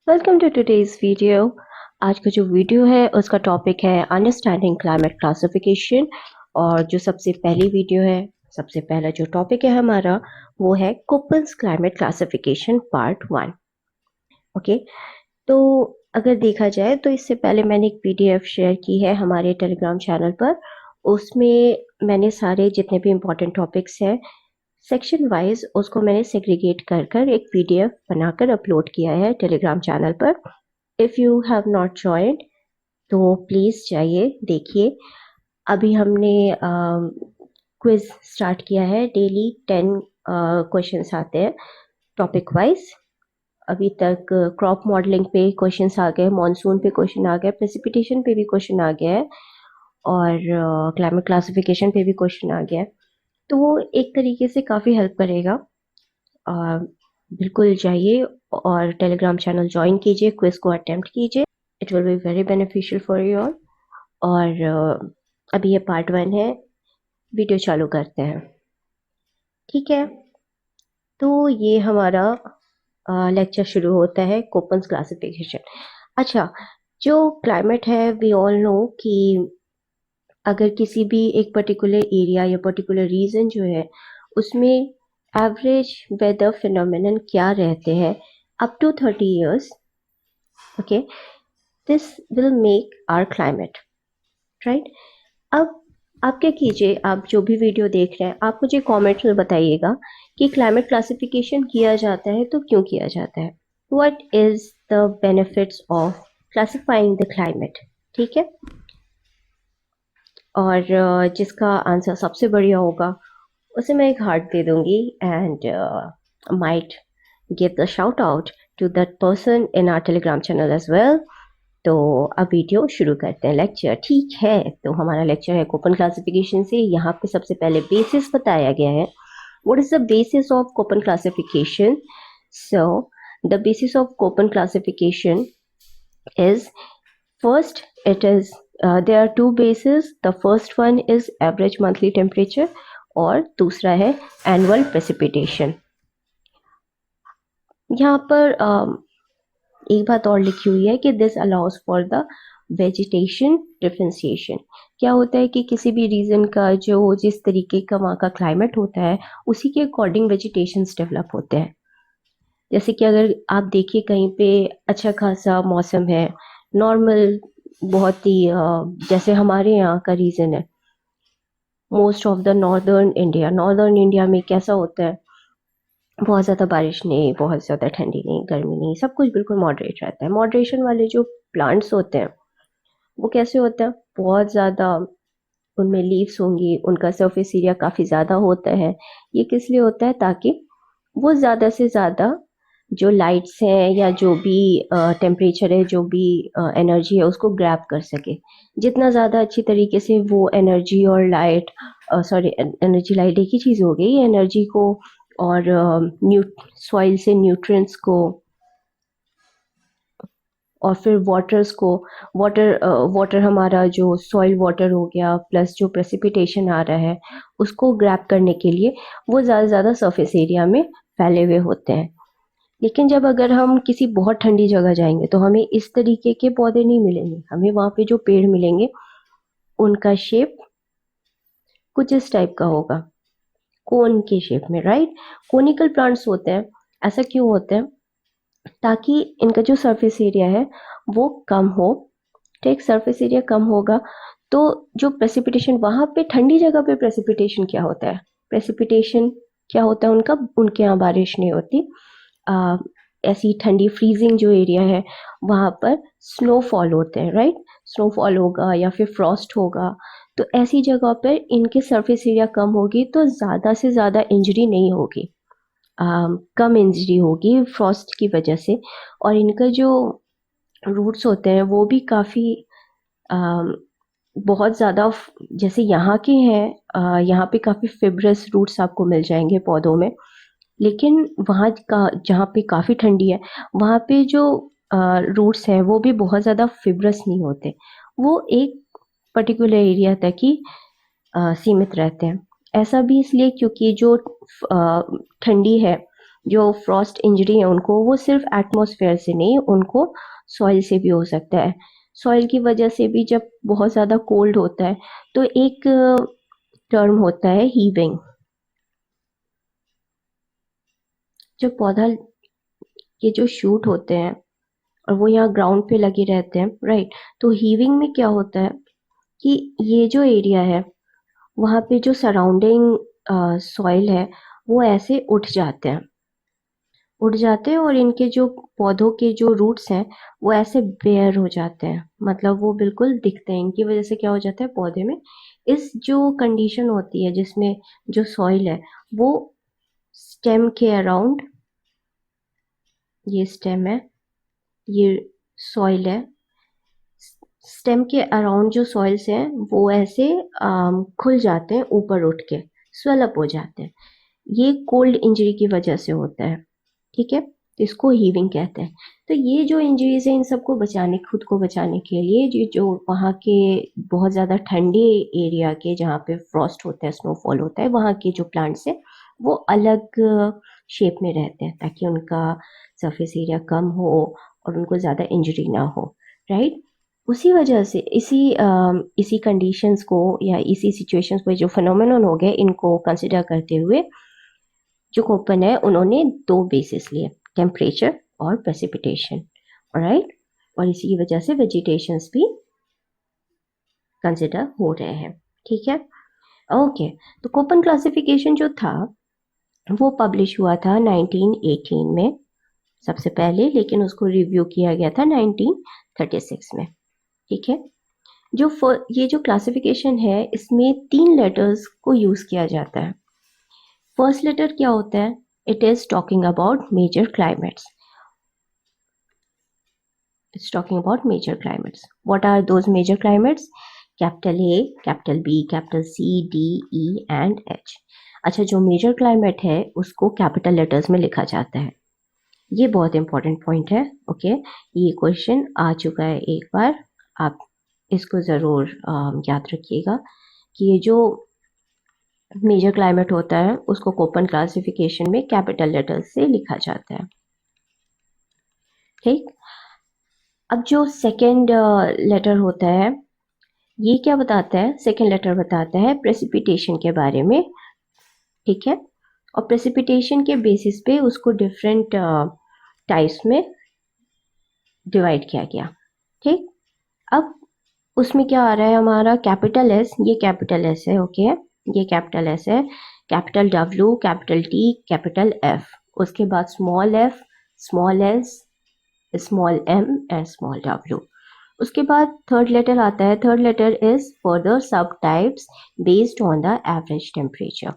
Welcome to today's video. आज का जो वीडियो है उसका टॉपिक है अंडरस्टैंडिंग क्लाइमेट क्लासिफिकेशन। और जो सबसे पहली वीडियो है, सबसे पहला जो टॉपिक है हमारा, वो है कोपन्स क्लाइमेट क्लासिफिकेशन पार्ट 1। ओके, तो अगर देखा जाए तो इससे पहले मैंने एक पीडीएफ शेयर की है हमारे टेलीग्राम चैनल पर। उसमें मैंने सारे जितने भी इम्पोर्टेंट टॉपिक्स हैं सेक्शन वाइज उसको मैंने सेग्रीगेट कर कर एक पीडीएफ बनाकर अपलोड किया है टेलीग्राम चैनल पर। If you have not joined तो प्लीज़ जाइए देखिए। अभी हमने क्विज स्टार्ट किया है। डेली 10 क्वेश्चंस आते हैं टॉपिक वाइज। अभी तक क्रॉप मॉडलिंग पे क्वेश्चंस आ गए, मॉनसून पे क्वेश्चन आ गया, प्रेसिपिटेशन पे भी क्वेश्चन आ गया है, और क्लाइमेट क्लासिफिकेशन पे भी क्वेश्चन आ गया है। तो वो एक तरीके से काफ़ी हेल्प करेगा। अ, बिल्कुल जाइए और टेलीग्राम चैनल ज्वाइन कीजिए, क्विज को अटेम्प्ट कीजिए। It will be very beneficial for you all. और अभी ये पार्ट 1 है। वीडियो चालू करते हैं। ठीक है, तो ये हमारा लेक्चर शुरू होता है कोपन्स क्लासिफिकेशन। अच्छा, जो क्लाइमेट है वी ऑल नो कि अगर किसी भी एक पर्टिकुलर एरिया या पर्टिकुलर रीजन जो है उसमें एवरेज वेदर फिनोमिनन क्या रहते हैं up to 30 years, okay, this will make our climate, right. अब आप क्या कीजिए, आप जो भी वीडियो देख रहे हैं आप मुझे कमेंट में बताइएगा कि क्लाइमेट क्लासिफिकेशन किया जाता है तो क्यों किया जाता है। What is the benefits of classifying the climate. ठीक है, और जिसका आंसर सबसे बढ़िया होगा उसे मैं एक हार्ट दे दूंगी and might give the shout out to that person in our Telegram channel as well. तो अब वीडियो शुरू करते हैं, लेक्चर। ठीक है, तो हमारा लेक्चर है कोपन क्लासिफिकेशन से। यहाँ पे सबसे पहले बेसिस बताया गया है। What is the basis of Köppen classification? So the basis of Köppen classification is first it is there are two bases. The first one is average monthly temperature और दूसरा है annual precipitation। यहाँ पर एक बात और लिखी हुई है कि this allows for the vegetation differentiation. क्या होता है कि किसी भी रीजन का जो जिस तरीके का वहाँ का क्लाइमेट होता है उसी के अकॉर्डिंग वेजिटेशंस डेवलप होते हैं। जैसे कि अगर आप देखिए कहीं पे अच्छा खासा मौसम है, नॉर्मल, बहुत ही जैसे हमारे यहाँ का रीजन है, most of the northern India में कैसा होता है, बहुत ज़्यादा बारिश नहीं, बहुत ज़्यादा ठंडी नहीं, गर्मी नहीं, सब कुछ बिल्कुल मॉडरेट रहता है। मॉडरेशन वाले जो प्लांट्स होते हैं वो कैसे होते हैं, बहुत ज़्यादा उनमें लीव्स होंगी, उनका सरफेस एरिया काफ़ी ज़्यादा होता है। ये किस लिए होता है? ताकि वो ज़्यादा से ज़्यादा जो लाइट्स हैं या जो भी टेम्परेचर है, जो भी एनर्जी है उसको ग्रैब कर सके। जितना ज़्यादा अच्छी तरीके से वो एनर्जी और लाइट, सॉरी, एनर्जी लाइट एक ही चीज़ हो गई, एनर्जी को और न्यू सॉइल से न्यूट्रिएंट्स को और फिर वाटर्स को, वाटर हमारा जो सॉइल वाटर हो गया प्लस जो प्रेसिपिटेशन आ रहा है उसको ग्रैब करने के लिए वो ज़्यादा से ज़्यादा सरफेस एरिया में फैले हुए होते हैं। लेकिन जब अगर हम किसी बहुत ठंडी जगह जाएंगे तो हमें इस तरीके के पौधे नहीं मिलेंगे। हमें वहाँ पे जो पेड़ मिलेंगे उनका शेप कुछ इस टाइप का होगा, कोन के शेप में, राइट। कोनिकल प्लांट्स होते हैं। ऐसा क्यों होता है? ताकि इनका जो सरफेस एरिया है वो कम हो। ठीक, सरफेस एरिया कम होगा तो जो प्रेसिपिटेशन वहां पे ठंडी जगह पे प्रेसिपिटेशन क्या होता है, प्रेसिपिटेशन क्या होता है उनका, उनके यहाँ बारिश नहीं होती। आ, ऐसी ठंडी फ्रीजिंग जो एरिया है वहां पर स्नोफॉल होते हैं, राइट। स्नोफॉल होगा या फिर फ्रॉस्ट होगा। तो ऐसी जगह पर इनके सरफेस एरिया कम होगी तो ज़्यादा से ज़्यादा इंजरी नहीं होगी, कम इंजरी होगी फ्रॉस्ट की वजह से। और इनका जो रूट्स होते हैं वो भी काफ़ी बहुत ज़्यादा जैसे यहाँ के हैं, यहाँ पे काफ़ी फिब्रस रूट्स आपको मिल जाएंगे पौधों में। लेकिन वहाँ का जहाँ पे काफ़ी ठंडी है वहाँ पे जो रूट्स हैं वो भी बहुत ज़्यादा फिब्रस नहीं होते। वो एक पर्टिकुलर एरिया तक ही सीमित रहते हैं। ऐसा भी इसलिए क्योंकि जो ठंडी है जो फ्रॉस्ट इंजरी है उनको वो सिर्फ एटमॉस्फेयर से नहीं, उनको सॉइल से भी हो सकता है। सॉइल की वजह से भी जब बहुत ज़्यादा कोल्ड होता है तो एक टर्म होता है हीविंग। जब पौधा के जो शूट होते हैं और वो यहाँ ग्राउंड पे लगे रहते हैं, राइट, तो हीविंग में क्या होता है कि ये जो एरिया है वहाँ पे जो सराउंडिंग सॉइल है वो ऐसे उठ जाते हैं और इनके जो पौधों के जो रूट्स हैं वो ऐसे बेयर हो जाते हैं, मतलब वो बिल्कुल दिखते हैं। इनकी वजह से क्या हो जाता है पौधे में, इस जो कंडीशन होती है जिसमें जो सॉइल है वो स्टेम के अराउंड, ये स्टेम है, ये सॉइल है, स्टेम के अराउंड जो सॉइल्स हैं वो ऐसे खुल जाते हैं, ऊपर उठ के स्वेलअप हो जाते हैं। ये कोल्ड इंजरी की वजह से होता है, ठीक है, तो इसको हीविंग कहते हैं। तो ये जो इंजरीज है इन सबको बचाने, खुद को बचाने के लिए जो वहाँ के बहुत ज़्यादा ठंडे एरिया के जहाँ पे फ्रॉस्ट होता है, स्नोफॉल होता है, वहाँ के जो प्लांट्स है वो अलग शेप में रहते हैं ताकि उनका सरफेस एरिया कम हो और उनको ज़्यादा इंजरी ना हो, राइट। उसी वजह से इसी कंडीशंस को या इसी सिचुएशंस को, जो फिनोमेनन हो गए, इनको कंसिडर करते हुए जो कोपन है उन्होंने दो बेसिस लिए, टेम्परेचर और प्रेसिपिटेशन, राइट। और इसी की वजह से वेजिटेशंस भी कंसिडर हो रहे हैं, ठीक है, ओके। तो कोपन क्लासिफिकेशन जो था वो पब्लिश हुआ था 1918 में सबसे पहले, लेकिन उसको रिव्यू किया गया था 1936 में, ठीक है। ये जो क्लासिफिकेशन है इसमें 3 लेटर्स को यूज किया जाता है। फर्स्ट लेटर क्या होता है, it is talking about major climates, it's talking about major climates. What are those major climates? Capital A, capital B, capital C, D, E and H. अच्छा, जो मेजर क्लाइमेट है उसको कैपिटल लेटर्स में लिखा जाता है, ये बहुत इंपॉर्टेंट पॉइंट है, ओके। ये क्वेश्चन आ चुका है एक बार, आप इसको ज़रूर याद रखिएगा कि ये जो मेजर क्लाइमेट होता है उसको कोपन क्लासिफिकेशन में कैपिटल लेटर्स से लिखा जाता है, ठीक। अब जो सेकेंड लेटर होता है ये क्या बताता है, सेकेंड लेटर बताता है प्रेसिपिटेशन के बारे में, ठीक है। और प्रेसिपिटेशन के बेसिस पे उसको डिफरेंट टाइप्स में डिवाइड किया गया, ठीक। अब उसमें क्या आ रहा है हमारा कैपिटल एस, ये कैपिटल एस है, ओके, ये कैपिटल एस है, capital W, capital T, capital F, उसके बाद small F, small S, small M and small W. उसके बाद थर्ड लेटर आता है, third letter is further sub types based on the average temperature,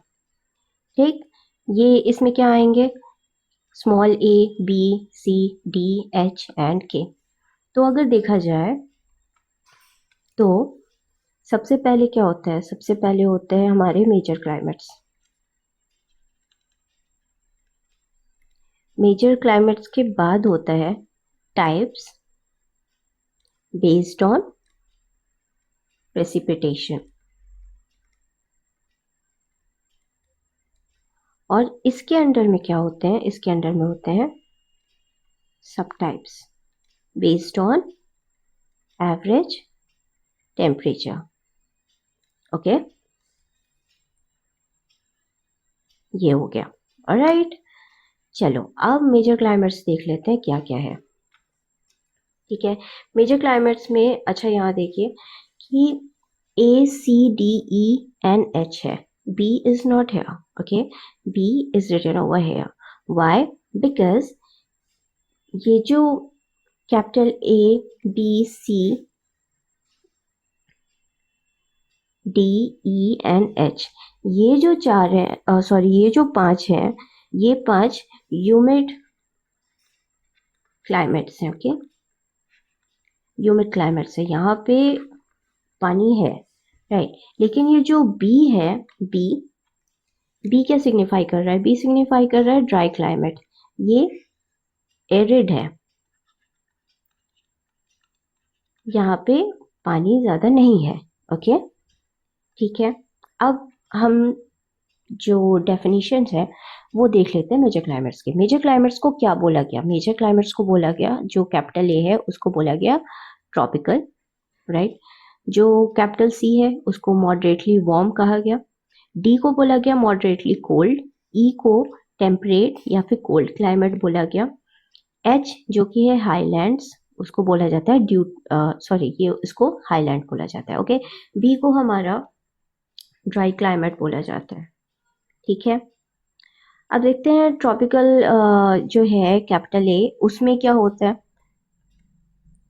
ठीक। ये इसमें क्या आएंगे, small A, B, C, D, H and K. तो अगर देखा जाए तो सबसे पहले क्या होता है, सबसे पहले होते हैं हमारे मेजर क्लाइमेट्स। मेजर क्लाइमेट्स के बाद होता है टाइप्स बेस्ड ऑन प्रेसिपिटेशन, और इसके अंडर में क्या होते हैं, इसके अंडर में होते हैं सब types based on average temperature, okay, ये हो गया, ऑलराइट। चलो अब मेजर क्लाइमेट्स देख लेते हैं क्या क्या है, ठीक है। मेजर क्लाइमेट्स में, अच्छा यहाँ देखिए कि A, C, D, E and H है, B is not here, okay, B is written over here, why, because ये जो capital A, B, C, D, E and H, ये जो चार हैं, सॉरी ये जो पांच हैं, ये पांच ह्यूमिड क्लाइमेट्स हैं, ओके, ह्यूमिड क्लाइमेट्स है, यहाँ पे पानी है, राइट। लेकिन ये जो बी है, बी, बी क्या सिग्निफाई कर रहा है, बी सिग्निफाई कर रहा है ड्राई क्लाइमेट, ये एरिड है, यहाँ पे पानी ज्यादा नहीं है, ओके, ठीक है। अब हम जो डेफिनेशंस है वो देख लेते हैं मेजर क्लाइमेट्स के। मेजर क्लाइमेट्स को क्या बोला गया? मेजर क्लाइमेट्स को बोला गया, जो कैपिटल ए है उसको बोला गया ट्रॉपिकल, राइट। जो कैपिटल सी है उसको मॉडरेटली वार्म कहा गया। डी को बोला गया मॉडरेटली कोल्ड। ई को टेम्परेट या फिर कोल्ड क्लाइमेट बोला गया। एच जो कि है हाईलैंड्स, उसको बोला जाता है सॉरी, ये इसको हाईलैंड बोला जाता है, ओके। बी को हमारा ड्राई क्लाइमेट बोला जाता है, ठीक है। अब देखते हैं ट्रॉपिकल जो है कैपिटल ए, उसमें क्या होता है।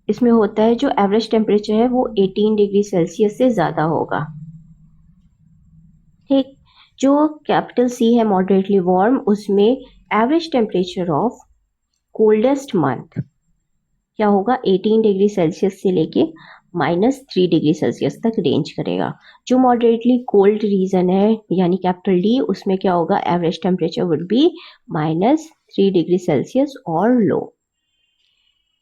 इसमें होता है जो एवरेज टेम्परेचर है वो 18 डिग्री सेल्सियस से ज़्यादा होगा, ठीक। जो कैपिटल सी है मॉडरेटली वार्म, उसमें average temperature of coldest month क्या होगा, 18 डिग्री सेल्सियस से लेके -3 डिग्री सेल्सियस तक रेंज करेगा। जो मॉडरेटली कोल्ड रीजन है यानी कैपिटल डी, उसमें क्या होगा, average temperature would be -3 degree Celsius और लो।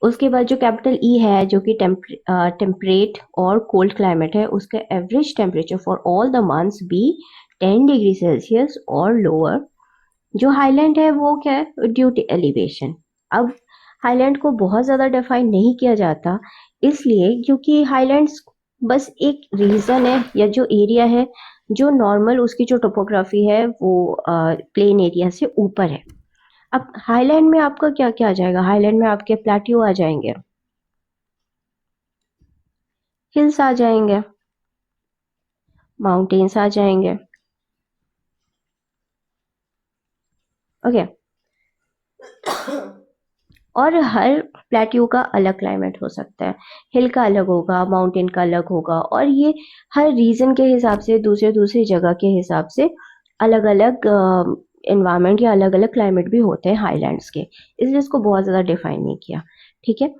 उसके बाद जो कैपिटल ई है जो कि टेम्परेट और कोल्ड क्लाइमेट है, उसका average temperature for all the months be 10 degree Celsius और लोअर। जो हाईलैंड है वो क्या है, ड्यू टू एलिवेशन। अब हाईलैंड को बहुत ज़्यादा डिफाइन नहीं किया जाता, इसलिए क्योंकि हाईलैंड्स बस एक रीजन है या जो एरिया है जो नॉर्मल उसकी जो टोपोग्राफी है वो प्लेन एरिया से ऊपर है। अब हाईलैंड में आपका क्या क्या आ जाएगा, हाईलैंड में आपके प्लेट्यू आ जाएंगे, हिल्स आ जाएंगे, माउंटेन्स आ जाएंगे, ओके। और हर प्लेट्यू का अलग क्लाइमेट हो सकता है, हिल का अलग होगा, माउंटेन का अलग होगा, और ये हर रीजन के हिसाब से, दूसरे दूसरी जगह के हिसाब से अलग अलग एनवायरनमेंट या अलग अलग क्लाइमेट भी होते हैं हाईलैंड्स के, इसलिए इसको बहुत ज़्यादा डिफाइन नहीं किया, ठीक है।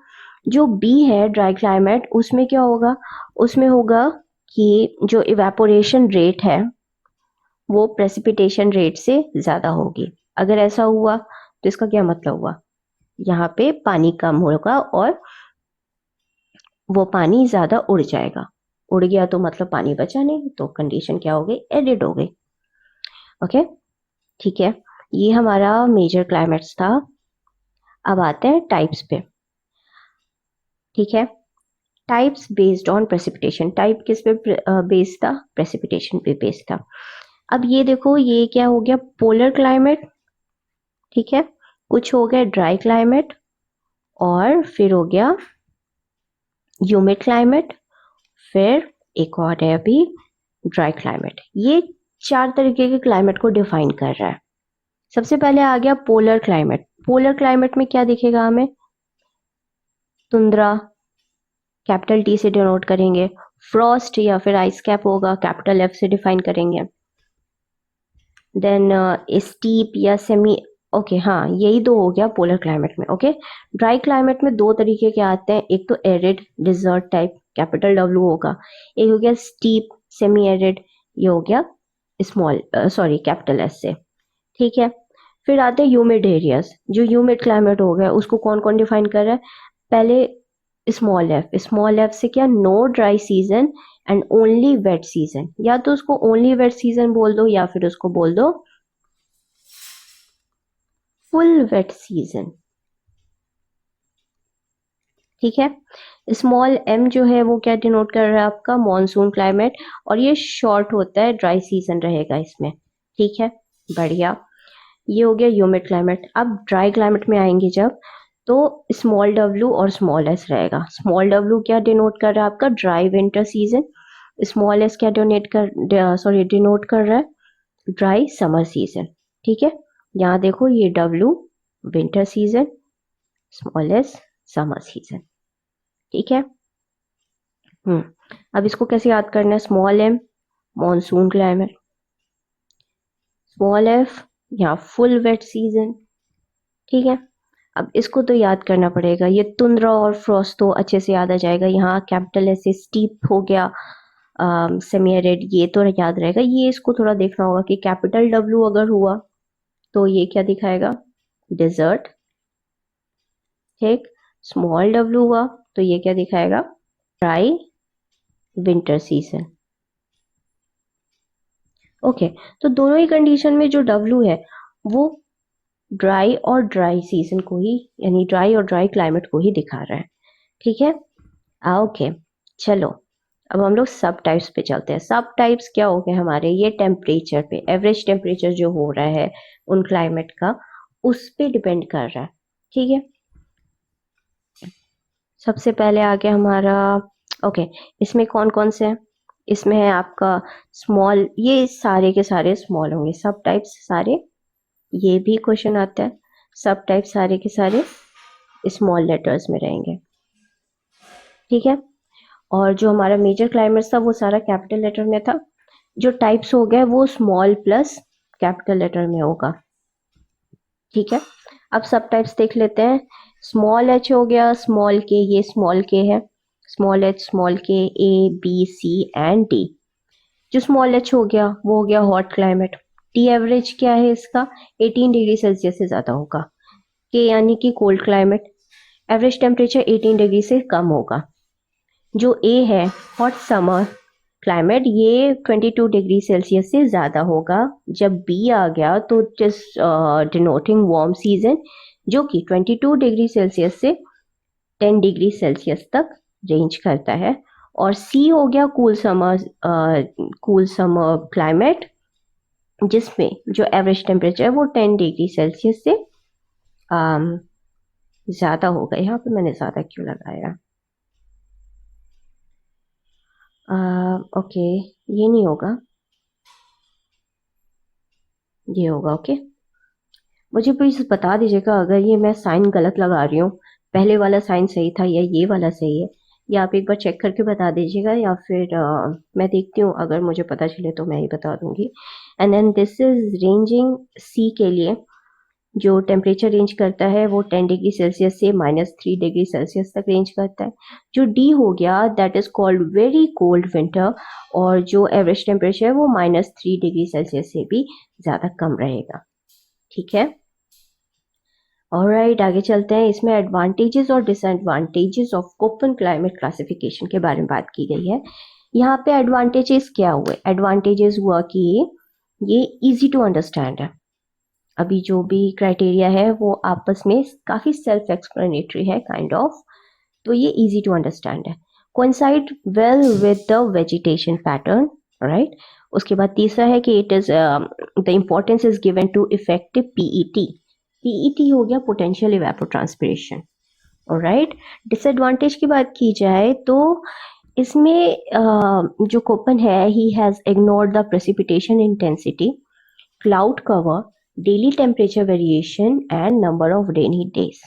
जो बी है ड्राई क्लाइमेट, उसमें क्या होगा, उसमें होगा कि जो इवेपोरेशन रेट है वो प्रेसिपिटेशन रेट से ज़्यादा होगी। अगर ऐसा हुआ तो इसका क्या मतलब हुआ, यहाँ पे पानी कम होगा और वो पानी ज़्यादा उड़ जाएगा। उड़ गया तो मतलब पानी बचा नहीं, तो कंडीशन क्या हो गई, एडिड हो गई, ओके, ठीक है। ये हमारा मेजर क्लाइमेट्स था। अब आते हैं टाइप्स पे, ठीक है। Types based on precipitation, type किस पे बेस्ड था, प्रेसिपिटेशन पे बेस्ड था। अब ये देखो, ये क्या हो गया, पोलर क्लाइमेट, ठीक है। कुछ हो गया ड्राई क्लाइमेट, और फिर हो गया ह्यूमिड क्लाइमेट, फिर एक और है अभी ड्राई क्लाइमेट। ये 4 तरीके के क्लाइमेट को डिफाइन कर रहा है। सबसे पहले आ गया पोलर क्लाइमेट। पोलर क्लाइमेट में क्या दिखेगा हमें, तुंद्रा कैपिटल टी से डिनोट करेंगे, फ्रॉस्ट या फिर आइस कैप होगा, कैपिटल एफ से डिफाइन करेंगे। देन स्टीप या सेमी, ओके, हाँ यही दो हो गया पोलर क्लाइमेट में, ओके। ड्राई क्लाइमेट में 2 तरीके के आते हैं, एक तो arid desert type, capital W होगा, एक हो गया स्टीप सेमी एरिड, ये हो गया स्मॉल सॉरी कैपिटल एस से, ठीक है। फिर आते हैं ह्यूमिड एरियाज। जो ह्यूमिड क्लाइमेट हो गया उसको कौन कौन डिफाइन कर रहा है, पहले स्मॉल एफ, स्मॉल एफ से क्या, no dry season and only wet season, या तो उसको ओनली वेट सीजन बोल दो या फिर उसको बोल दो फुल वेट सीजन, ठीक है। स्मॉल एम जो है वो क्या डिनोट कर रहा है, आपका मॉनसून क्लाइमेट, और ये शॉर्ट होता है, ड्राई सीजन रहेगा इसमें, ठीक है, बढ़िया। ये हो गया ह्यूमिड क्लाइमेट। अब ड्राई क्लाइमेट में आएंगे जब, तो स्मॉल डब्ल्यू और स्मॉल एस रहेगा। स्मॉल डब्ल्यू क्या डिनोट कर रहा है, आपका dry winter season. Small S क्या डिनोट कर रहा है, ड्राई समर सीजन, ठीक है। यहाँ देखो, ये W winter season, small S summer season, ठीक है। अब इसको कैसे याद करना है, small M monsoon climate, small F यहाँ फुल वेट सीजन, ठीक है। अब इसको तो याद करना पड़ेगा, ये तुंद्रा और फ्रॉस्ट तो अच्छे से याद आ जाएगा। यहाँ कैपिटल ऐसे स्टीप हो गया, सेमी एरिड, ये तो याद रहेगा। ये इसको थोड़ा देखना होगा कि कैपिटल डब्ल्यू अगर हुआ तो ये क्या दिखाएगा, डेजर्ट, ठीक। स्मॉल डब्ल्यू हुआ तो ये क्या दिखाएगा, ड्राई विंटर सीजन, ओके, तो दोनों ही कंडीशन में जो डब्ल्यू है वो ड्राई और ड्राई सीजन को ही, यानी ड्राई और ड्राई क्लाइमेट को ही दिखा रहा है। ठीक है, ओके, चलो अब हम लोग सब टाइप्स पे चलते हैं। सब टाइप्स क्या हो गए हमारे, ये टेम्परेचर पे, एवरेज टेम्परेचर जो हो रहा है उन क्लाइमेट का, उस पे डिपेंड कर रहा है। ठीक है, सबसे पहले आ गया हमारा, ओके, इसमें कौन कौन से हैं? इसमें है आपका स्मॉल, ये सारे के सारे स्मॉल होंगे, सब टाइप्स सारे, ये भी क्वेश्चन आता है, सब टाइप सारे के सारे स्मॉल लेटर्स में रहेंगे। ठीक है, और जो हमारा मेजर क्लाइमेट था वो सारा कैपिटल लेटर में था। जो टाइप्स हो गए वो स्मॉल प्लस कैपिटल लेटर में होगा। ठीक है, अब सब टाइप्स देख लेते हैं। स्मॉल एच हो गया, स्मॉल के, ये स्मॉल के है, small H, small K, A B C and D. जो स्मॉल एच हो गया वो हो गया हॉट क्लाइमेट। टी एवरेज क्या है इसका, 18 डिग्री सेल्सियस से ज़्यादा होगा। के यानी कि cold climate, average temperature 18 degree से कम होगा। जो ए है हॉट समर क्लाइमेट, ये 22 डिग्री सेल्सियस से ज़्यादा होगा। जब बी आ गया तो it is denoting warm season, जो कि 22 डिग्री सेल्सियस से 10 डिग्री सेल्सियस तक रेंज करता है। और सी हो गया कूल समर क्लाइमेट, जिसमें जो एवरेज टेम्परेचर है वो 10 डिग्री सेल्सियस से ज़्यादा होगा। यहाँ पे मैंने ज़्यादा क्यों लगाया, ओके, ये नहीं होगा, ये होगा। ओके, मुझे प्लीज बता दीजिएगा अगर ये मैं साइन गलत लगा रही हूँ, पहले वाला साइन सही था या ये वाला सही है, या आप एक बार चेक करके बता दीजिएगा, या फिर मैं देखती हूँ, अगर मुझे पता चले तो मैं ही बता दूंगी। And then this is ranging, C के लिए जो टेम्परेचर रेंज करता है वो 10 डिग्री सेल्सियस से -3 डिग्री सेल्सियस तक रेंज करता है। जो डी हो गया that is called very cold winter, और जो एवरेज टेम्परेचर है वो -3 डिग्री सेल्सियस से भी ज़्यादा कम रहेगा। ठीक है, ऑलराइट, आगे चलते हैं। इसमें एडवांटेजेस और disadvantages of Köppen climate classification के बारे में बात की गई है। यहाँ पे एडवांटेजेस क्या हुए, एडवांटेजेस हुआ कि ये इजी टू अंडरस्टैंड है। अभी जो भी क्राइटेरिया है वो आपस में काफी सेल्फ एक्सप्लेनेटरी है काइंड ऑफ, तो ये इजी टू अंडरस्टैंड है। Coincide well with the vegetation pattern, right. उसके बाद तीसरा है कि it is the importance is given to effective PET. PET हो गया पोटेंशियल इवेपोट्रांसपिरेशन, राइट। डिसएडवांटेज की बात की जाए तो इसमें जो कोपन है he has ignored the precipitation intensity, cloud cover, daily temperature variation and number of rainy days.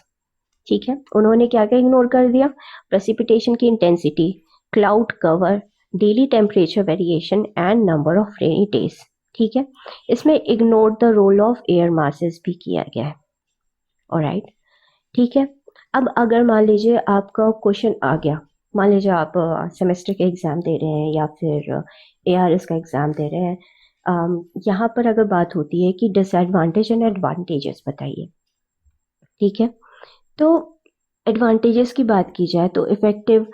ठीक है, उन्होंने क्या क्या इग्नोर कर दिया, प्रेसिपिटेशन की intensity, cloud cover, daily temperature variation and number of rainy days. ठीक है, इसमें ignore the role of air masses भी किया गया है। ऑलराइट, ठीक है। अब अगर मान लीजिए आपका क्वेश्चन आ गया, मान लीजिए आप सेमेस्टर के एग्जाम दे रहे हैं या फिर एआरएस का एग्जाम दे रहे हैं, यहाँ पर अगर बात होती है कि डिसएडवांटेज एंड एडवांटेजेस बताइए। ठीक है, तो एडवांटेजेस की बात की जाए तो इफेक्टिव,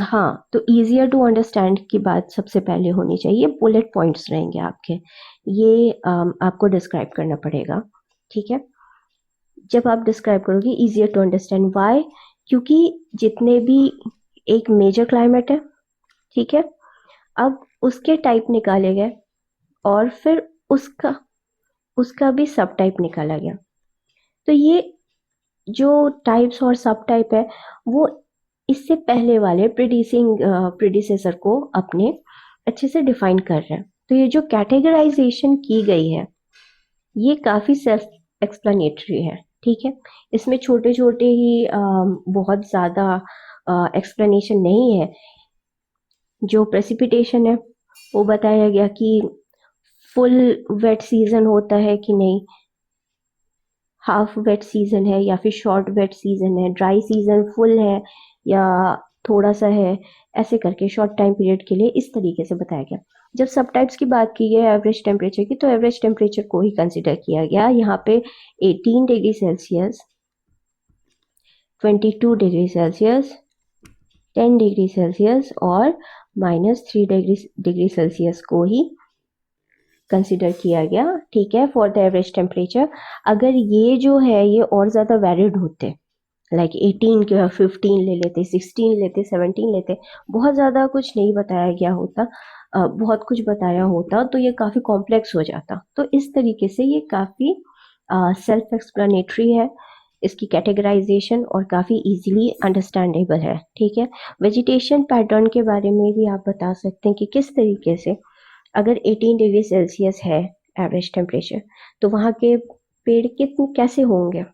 हाँ, तो इजियर टू अंडरस्टैंड की बात सबसे पहले होनी चाहिए। बुलेट पॉइंट्स रहेंगे आपके, ये आपको डिस्क्राइब करना पड़ेगा। ठीक है, जब आप डिस्क्राइब करोगे इजियर टू अंडरस्टैंड, वाई, क्योंकि जितने भी, एक मेजर क्लाइमेट है, ठीक है, अब उसके टाइप निकाले गए और फिर उसका उसका भी सब टाइप निकाला गया। तो ये जो टाइप्स और सब टाइप है वो इससे पहले वाले प्रीडिसेसर को अपने अच्छे से डिफाइन कर रहे हैं। तो ये जो कैटेगराइजेशन की गई है ये काफी सेल्फ एक्सप्लेनेटरी है। ठीक है, इसमें छोटे छोटे ही बहुत ज्यादा एक्सप्लेनेशन नहीं है। जो प्रेसिपिटेशन है वो बताया गया कि फुल वेट सीजन होता है कि नहीं, हाफ वेट सीजन है या फिर शॉर्ट वेट सीजन है, ड्राई सीजन फुल है या थोड़ा सा है, ऐसे करके शॉर्ट टाइम पीरियड के लिए इस तरीके से बताया गया। जब सब टाइप्स की बात की गई एवरेज टेम्परेचर की, तो एवरेज टेम्परेचर को ही कंसिडर किया गया। यहाँ पे 18 degree Celsius, 22 degree Celsius, 10 degree Celsius और -3 डिग्री सेल्सियस को ही कंसिडर किया गया, ठीक है, फॉर द एवरेज टेम्परेचर। अगर ये जो है ये और ज़्यादा वैलिड होते, लाइक 18 के 15 ले लेते, 16 लेते, 17 लेते, बहुत ज़्यादा कुछ नहीं बताया गया होता, बहुत कुछ बताया होता तो ये काफ़ी कॉम्प्लेक्स हो जाता। तो इस तरीके से ये काफ़ी सेल्फ एक्सप्लेनेटरी है, इसकी कैटेगराइजेशन, और काफ़ी इजीली अंडरस्टैंडेबल है, ठीक है। वेजिटेशन पैटर्न के बारे में भी आप बता सकते हैं कि किस तरीके से, अगर 18 डिग्री सेल्सियस है एवरेज टेम्परेचर, तो वहाँ के पेड़ कितने कैसे होंगे।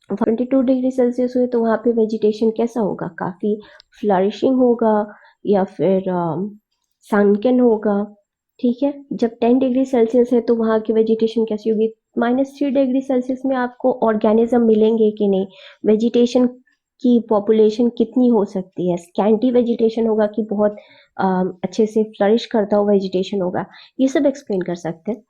22 डिग्री सेल्सियस हुए तो वहाँ पे वेजिटेशन कैसा होगा, काफ़ी फ्लरिशिंग होगा या फिर सनकन होगा, ठीक है। जब 10 डिग्री सेल्सियस है तो वहाँ की वेजिटेशन कैसी होगी, -3 डिग्री सेल्सियस में आपको ऑर्गेनिज्म मिलेंगे कि नहीं, वेजिटेशन की पॉपुलेशन कितनी हो सकती है, स्कैंटी वेजिटेशन होगा कि बहुत अच्छे से फ्लरिश करता हुआ वेजिटेशन होगा, ये सब एक्सप्लेन कर सकते हैं,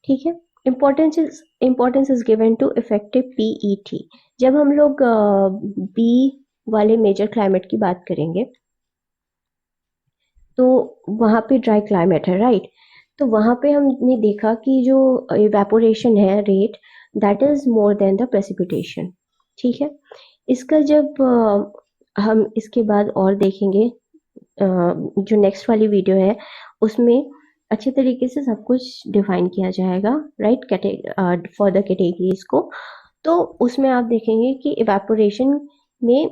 ठीक है। Importance is given to effective PET. जब हम लोग बी वाले मेजर क्लाइमेट की बात करेंगे तो वहाँ पे ड्राई क्लाइमेट है, राइट। तो वहाँ पे हमने देखा कि जो इवेपोरेशन है rate, that is more than the precipitation, ठीक है। इसका जब हम इसके बाद और देखेंगे, जो नेक्स्ट वाली वीडियो है उसमें अच्छे तरीके से सब कुछ डिफाइन किया जाएगा, राइट, फॉर द कैटेगरीज को। तो उसमें आप देखेंगे कि इवेपोरेशन में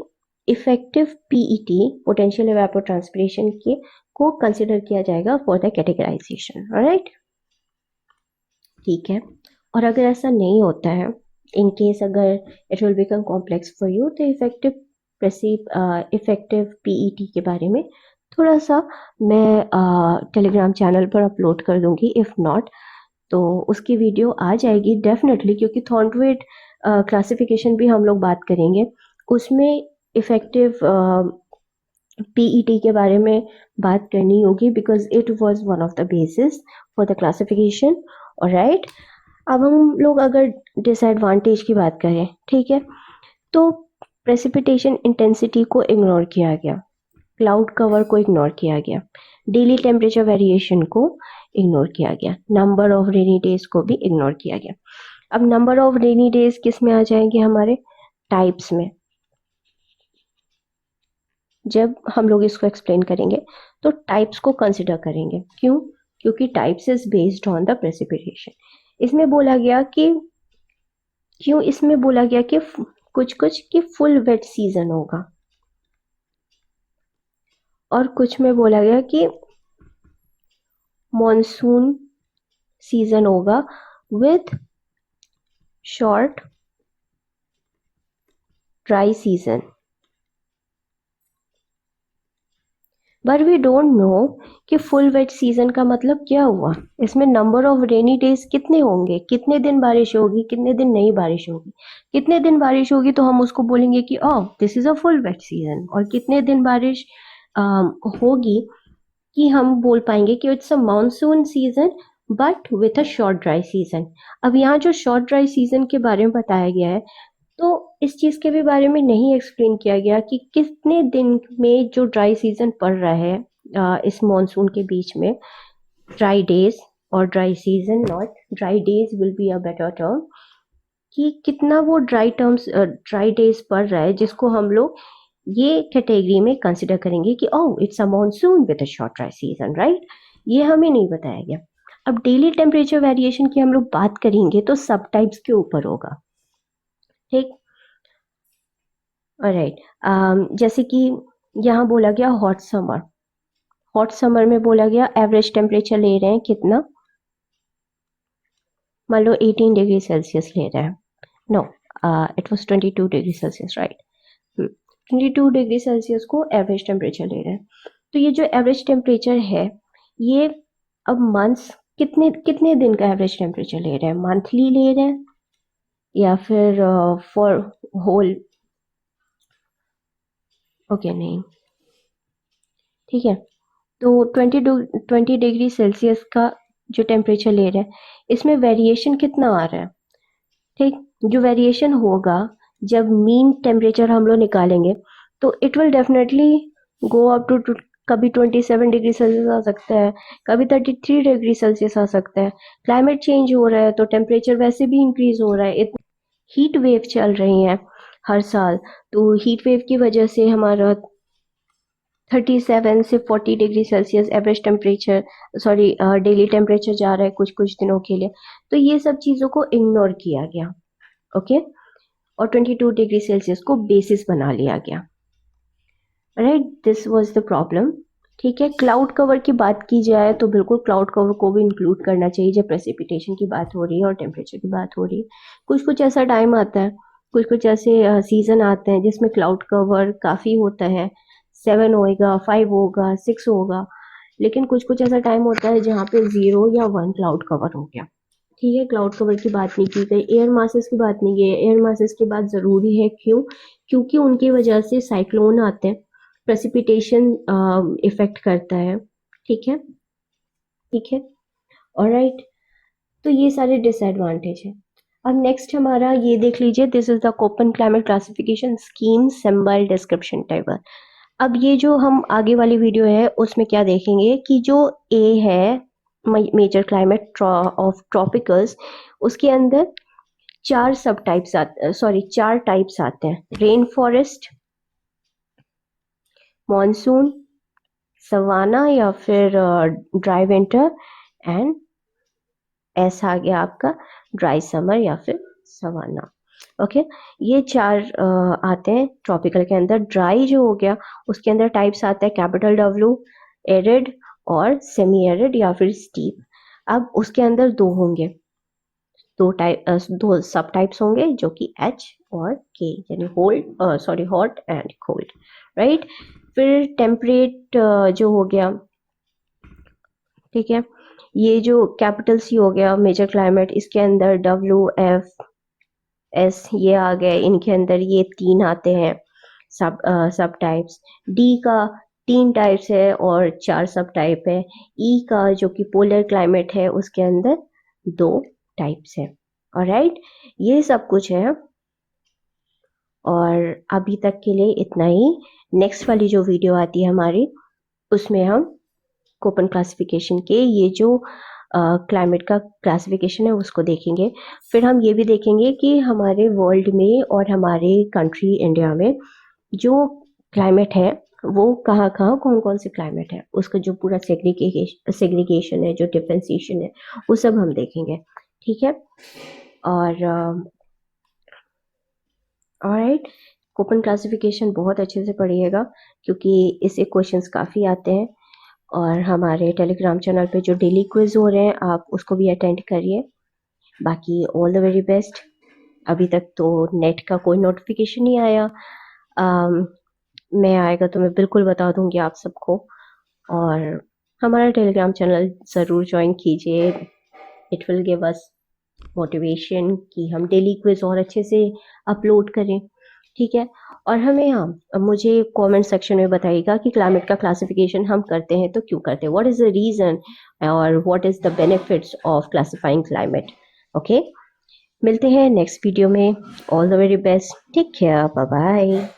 इफेक्टिव पीईटी, पोटेंशियल इवेपोट्रांसपिरेशन के को कंसिडर किया जाएगा फॉर द कैटेगराइजेशन, राइट, ठीक है। और अगर ऐसा नहीं होता है, इन केस अगर it will become complex for you, तो इफेक्टिव पीईटी के बारे में थोड़ा सा मैं टेलीग्राम चैनल पर अपलोड कर दूंगी, इफ़ नॉट तो उसकी वीडियो आ जाएगी डेफिनेटली, क्योंकि थॉर्नटवेट क्लासिफिकेशन भी हम लोग बात करेंगे, उसमें इफेक्टिव पीईटी के बारे में बात करनी होगी, because it was one of the basis for the classification, और राइट। अब हम लोग अगर डिसएडवांटेज की बात करें, ठीक है, तो प्रेसिपिटेशन इंटेंसिटी को इग्नोर किया गया, क्लाउड कवर को इग्नोर किया गया, डेली टेम्परेचर वेरिएशन को इग्नोर किया गया, नंबर ऑफ रेनी डेज को भी इग्नोर किया गया। अब नंबर ऑफ रेनी डेज किस में आ जाएंगे, हमारे टाइप्स में। जब हम लोग इसको एक्सप्लेन करेंगे तो टाइप्स को कंसिडर करेंगे, क्यों, क्योंकि types is based on the precipitation. इसमें बोला गया कि क्यों, इसमें बोला गया कि कुछ कुछ कि फुल वेट सीजन होगा, और कुछ में बोला गया कि मॉनसून सीजन होगा with short dry season. But we don't know कि फुल वेट सीजन का मतलब क्या हुआ, इसमें नंबर ऑफ रेनी डेज कितने होंगे, कितने दिन बारिश होगी, कितने दिन नहीं बारिश होगी। कितने दिन बारिश होगी तो हम उसको बोलेंगे कि oh this is a full wet season, और कितने दिन बारिश होगी कि हम बोल पाएंगे कि it's a monsoon season but with a short dry season. अब यहाँ जो शॉर्ट ड्राई सीजन के बारे में बताया गया है, तो इस चीज़ के भी बारे में नहीं एक्सप्लेन किया गया कि कितने दिन में जो ड्राई सीजन पड़ रहा है इस मॉनसून के बीच में, ड्राई डेज और dry season, not dry days will be a better term, कि कितना वो ड्राई डेज पड़ रहा है, जिसको हम लोग ये कैटेगरी में कंसिडर करेंगे कि oh it's a monsoon with a short dry season, right. ये हमें नहीं बताया गया। अब डेली टेम्परेचर वेरिएशन की हम लोग बात करेंगे तो सब टाइप्स के ऊपर होगा, ठीक, राइट। जैसे कि यहाँ बोला गया हॉट समर में बोला गया एवरेज टेम्परेचर ले रहे हैं कितना, मान लो 18 डिग्री सेल्सियस ले रहे हैं, no it was 22 degree Celsius, right. 22 degree Celsius को एवरेज टेम्परेचर ले रहे हैं। तो ये जो एवरेज टेम्परेचर है, ये अब मंथ्स कितने कितने दिन का एवरेज टेम्परेचर ले रहे हैं, मंथली ले रहे हैं या फिर फॉर होल, ओके नहीं, ठीक है। तो 20 डिग्री सेल्सियस का जो टेम्परेचर ले रहे हैं, इसमें वेरिएशन कितना आ रहा है, ठीक। जो वेरिएशन होगा जब मीन टेम्परेचर हम लोग निकालेंगे, तो it will definitely go up to कभी 27 डिग्री सेल्सियस आ सकता है, कभी 33 डिग्री सेल्सियस आ सकता है। क्लाइमेट चेंज हो रहा है तो टेम्परेचर वैसे भी इंक्रीज हो रहा है। हीट वेव चल रही हैं हर साल, तो हीट वेव की वजह से हमारा 37 से 40 degree Celsius average temperature, sorry daily temperature जा रहा है कुछ कुछ दिनों के लिए। तो ये सब चीज़ों को इग्नोर किया गया, ओके। और 22 डिग्री सेल्सियस को बेसिस बना लिया गया, right. This was the problem. ठीक है, क्लाउड कवर की बात की जाए तो बिल्कुल क्लाउड कवर को भी इंक्लूड करना चाहिए जब प्रेसिपिटेशन की बात हो रही है और टेम्परेचर की बात हो रही है। कुछ कुछ ऐसा टाइम आता है, कुछ कुछ ऐसे सीजन आते हैं जिसमें क्लाउड कवर काफ़ी होता है, 7 होएगा, 5 होगा, 6 होगा। लेकिन कुछ कुछ ऐसा टाइम होता है जहाँ पे 0 या 1 क्लाउड कवर हो गया। ठीक है, क्लाउड कवर की बात नहीं की गई, एयर मासेस की बात नहीं की। एयर मासेस की बात ज़रूरी है, क्यों? क्योंकि उनकी वजह से साइक्लोन आते हैं, प्रेसिपिटेशन इफेक्ट करता है। ठीक है, ठीक है, ऑलराइट। तो ये सारे डिसएडवांटेज है। अब नेक्स्ट हमारा ये देख लीजिए, this is the Köppen climate classification scheme symbol description table. अब ये जो हम आगे वाली वीडियो है उसमें क्या देखेंगे कि जो ए है मेजर क्लाइमेट ऑफ ट्रॉपिकल्स, उसके अंदर चार सब टाइप्स आते, सॉरी 4 टाइप्स आते हैं। रेन फॉरेस्ट, मॉनसून, सवाना या फिर ड्राई विंटर, एंड एस आ गया आपका ड्राई समर या फिर सवाना। ओके, ये 4 आते हैं ट्रॉपिकल के अंदर। ड्राई जो हो गया उसके अंदर टाइप्स आते हैं कैपिटल डब्ल्यू, एरिड और सेमी एरिड या फिर स्टीप। अब उसके अंदर दो होंगे, दो सब टाइप्स होंगे जो कि एच और के, यानी hold, sorry hot and cold, right. फिर टेम्परेट जो हो गया, ठीक है, ये जो कैपिटल सी हो गया मेजर क्लाइमेट, इसके अंदर डब्ल्यू एफ एस ये आ गए, इनके अंदर ये 3 आते हैं सब टाइप्स। डी का 3 टाइप्स है और 4 सब टाइप है। ई का जो कि पोलर क्लाइमेट है उसके अंदर 2 टाइप्स है, ऑलराइट। ये सब कुछ है और अभी तक के लिए इतना ही। नेक्स्ट वाली जो वीडियो आती है हमारी, उसमें हम कोपन क्लासिफिकेशन के ये जो क्लाइमेट का क्लासिफिकेशन है उसको देखेंगे। फिर हम ये भी देखेंगे कि हमारे वर्ल्ड में और हमारे कंट्री इंडिया में जो क्लाइमेट है वो कहाँ कहाँ कौन कौन से क्लाइमेट है, उसका जो पूरा सेग्रीगेशन है, जो डिफ्रेंसिएशन है, वो सब हम देखेंगे। ठीक है, और ऑलराइट, कोपन क्लासिफिकेशन बहुत अच्छे से पढ़िएगा क्योंकि इससे क्वेश्चंस काफ़ी आते हैं। और हमारे टेलीग्राम चैनल पे जो डेली क्विज हो रहे हैं आप उसको भी अटेंड करिए। बाकी ऑल द वेरी बेस्ट। अभी तक तो नेट का कोई नोटिफिकेशन नहीं आया, मैं आएगा तो मैं बिल्कुल बता दूंगी आप सबको। और हमारा टेलीग्राम चैनल ज़रूर ज्वाइन कीजिए, it will give us motivation कि हम डेली क्विज और अच्छे से अपलोड करें। ठीक है, और हमें, हाँ, मुझे कमेंट सेक्शन में बताइएगा कि क्लाइमेट का क्लासिफिकेशन हम करते हैं तो क्यों करते हैं, व्हाट इज़ द रीज़न और what is the benefits of classifying climate. Okay, मिलते हैं नेक्स्ट वीडियो में। All the very best, take care, bye bye.